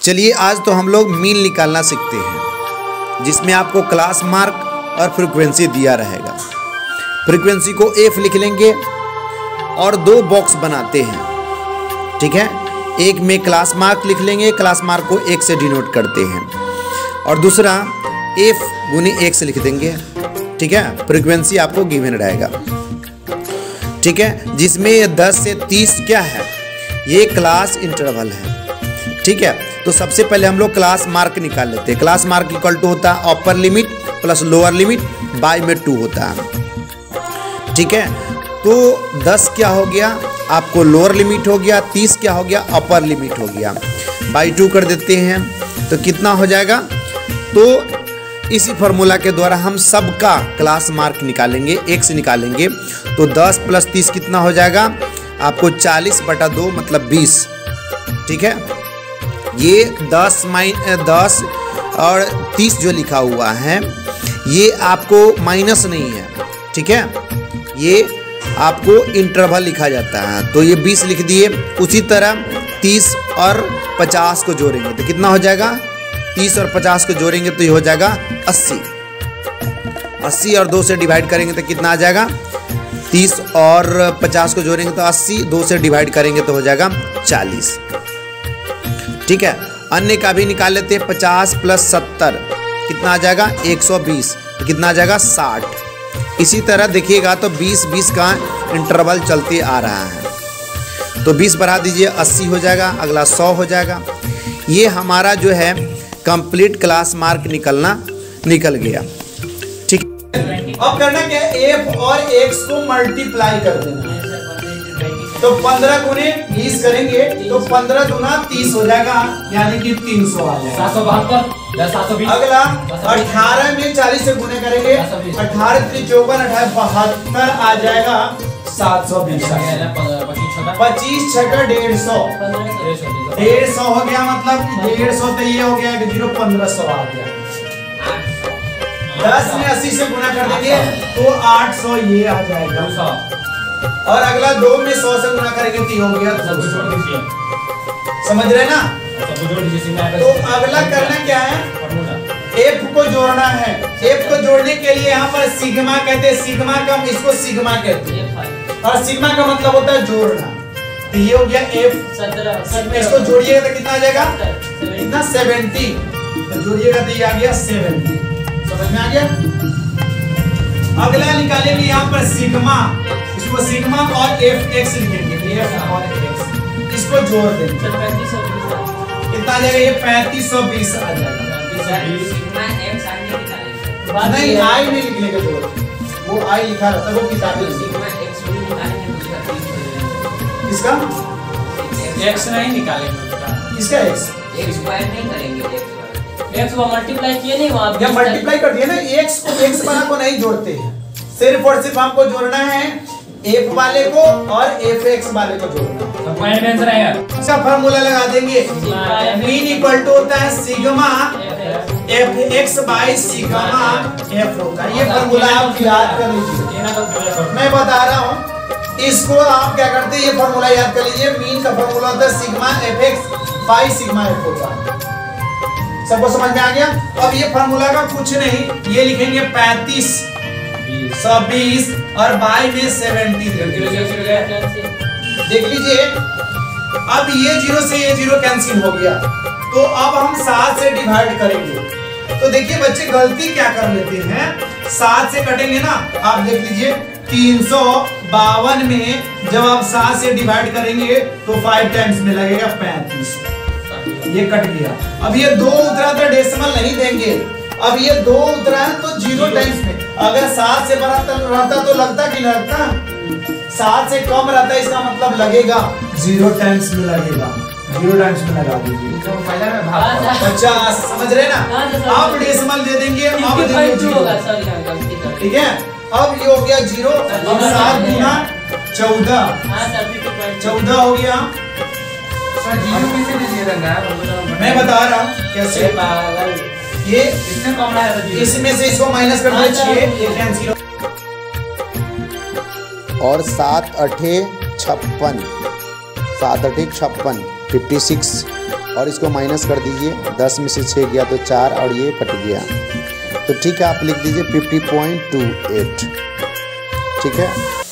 चलिए आज तो हम लोग मीन निकालना सीखते हैं, जिसमें आपको क्लास मार्क और फ्रीक्वेंसी दिया रहेगा। फ्रीक्वेंसी को एफ लिख लेंगे और दो बॉक्स बनाते हैं, ठीक है। एक में क्लास मार्क लिख लेंगे, क्लास मार्क को एक से डिनोट करते हैं, और दूसरा एफ गुने एक से लिख देंगे, ठीक है। फ्रीक्वेंसी आपको गिवन रहेगा, ठीक है। जिसमें 10 से 30 क्या है, ये क्लास इंटरवल है, ठीक है। तो सबसे पहले हम लोग क्लास मार्क निकाल लेते हैं। क्लास मार्क इक्वल टू होता है upper limit plus lower limit by में 2 होता है, ठीक है। तो 10 क्या हो गया आपको लोअर लिमिट हो गया, 30 क्या हो गया अपर लिमिट हो गया, बाय 2 कर देते हैं तो कितना हो जाएगा। तो इसी फार्मूला के द्वारा हम सबका क्लास मार्क निकालेंगे, एक से निकालेंगे। तो 10 प्लस 30 कितना हो जाएगा आपको 40/2 मतलब 20, ठीक है। ये 10 और 30 जो लिखा हुआ है ये आपको माइनस नहीं है, ठीक है। ये आपको इंटरवल लिखा जाता है, तो ये 20 लिख दिए। उसी तरह 30 और 50 को जोड़ेंगे तो कितना हो जाएगा, 30 और 50 को जोड़ेंगे तो ये हो जाएगा 80। 80 और 2 से डिवाइड करेंगे तो कितना आ जाएगा, 30 और 50 को जोड़ेंगे तो 80, 2 से डिवाइड करेंगे तो हो जाएगा 40, ठीक है। अन्य का भी निकाल लेते हैं। 50 प्लस 70 कितना आ जाएगा 120, तो कितना आ जाएगा 60। इसी तरह देखिएगा तो 20-20 का इंटरवल चलते आ रहा है, तो 20 बढ़ा दीजिए 80 हो जाएगा, अगला 100 हो जाएगा। ये हमारा जो है कंप्लीट क्लास मार्क निकल गया, ठीक। अब करना क्या है, एफ और एक्स को मल्टीप्लाई कर देना। तो 15 गुने 20 करेंगे तो 15 दूना 30 हो जाएगा, यानी कि 300 आ जाएगा। 772 अगला 18 में 40 से गुने करेंगे, 18 3 54 18 72 आ जाएगा 720। 25 6 का 150 हो गया, मतलब 150 तो ये हो गया 1500 आ गया। 10 में 80 से गुना कर देंगे तो 800 ये आ जाएगा। और अगला 2 में 100 से गुना करेंगे तो ये हो गया 200। समझ रहे ना। तो अगला करना क्या है, एफ को जोड़ना है। एफ को जोड़ने के लिए यहाँ पर सिग्मा कहते हैं, सिग्मा का इसको सिग्मा कहते हैं, और सिग्मा का मतलब होता है जोड़ना। तो ये हो गया एफ, इसको जोड़िएगा तो कितना आ जाएगा, कितना 70, तो जोड़िएगा तो ये आ गया 70। समझ में आ गया। अगला निकालेंगे यहाँ पर सिग्मा, इसको सिग्मा और एफ एक्स लिखेंगे, एफ और एक्स, इसको जोड़ देंगे कितना आ जाएगा, ये 3520 आ जाएगा। नहीं आई नहीं लिखने का जोड़, वो आई लिखा रहता है वो किताब में। इसका एक्स नहीं निकालेंगे, इसका एक्स स्क्वायर नहीं करेंगे, एक्स को मल्टीप्लाई किए नहीं वहां या मल्टीप्लाई कर दिया ना, एक्स को एक्स बना को नहीं जोड़ते हैं, सिर्फ और सिर्फ हमको जोड़ना है एफ वाले को और एफ एक्स वाले को जोड़ना। तो पॉइंट आंसर आएगा। इसका फार्मूला लगा देंगे, मीन इक्वल टू होता है sigma F x by sigma F होगा। ये फार्मूला आप याद कर लीजिए, मैं बता रहा हूँ, इसको आप क्या करते हैं, ये फार्मूला याद कर लीजिए। मीन का फार्मूला होता है sigma F x by sigma F होगा। सबको समझ में आ गया। अब ये फार्मूला का कुछ नहीं, ये लिखेंगे 35 120 और बाई में 70 देख लीजिए। अब ये 0 से ये 0 कैंसिल हो गया, तो अब हम 7 से डिवाइड करेंगे। तो देखिए बच्चे गलती क्या कर लेते हैं, 7 से कटेंगे ना, आप देख लीजिए 352 में जब आप 7 से डिवाइड करेंगे तो 5 टाइम्स में लगेगा 35, ये कट गया। अब ये 2 उतरा तो डेसिमल नहीं देंगे, अब ये 2 उतरा है तो 0 टाइम्स में। अगर 7 से बड़ा रहता तो लगता कि नहीं लगता, 7 से कम रहता है, इसका मतलब लगेगा 0 टाइम्स में लगेगा, 0 टाइम्स में लगा दीजिए 50। समझ रहे ना। आप डेसिमल दे देंगे, अब देंगे 0, ठीक है। अब ये हो गया 0, अब 7 गुना 14 हो गया। मैं बता रहा हूँ कैसे, ये इसमें से इसको माइनस कर दीजिए और 7 8 56 56 56 और इसको माइनस कर दीजिए। 10 में से 6 गया तो 4 और ये कट गया। तो ठीक है, आप लिख दीजिए 50.28। ठीक है।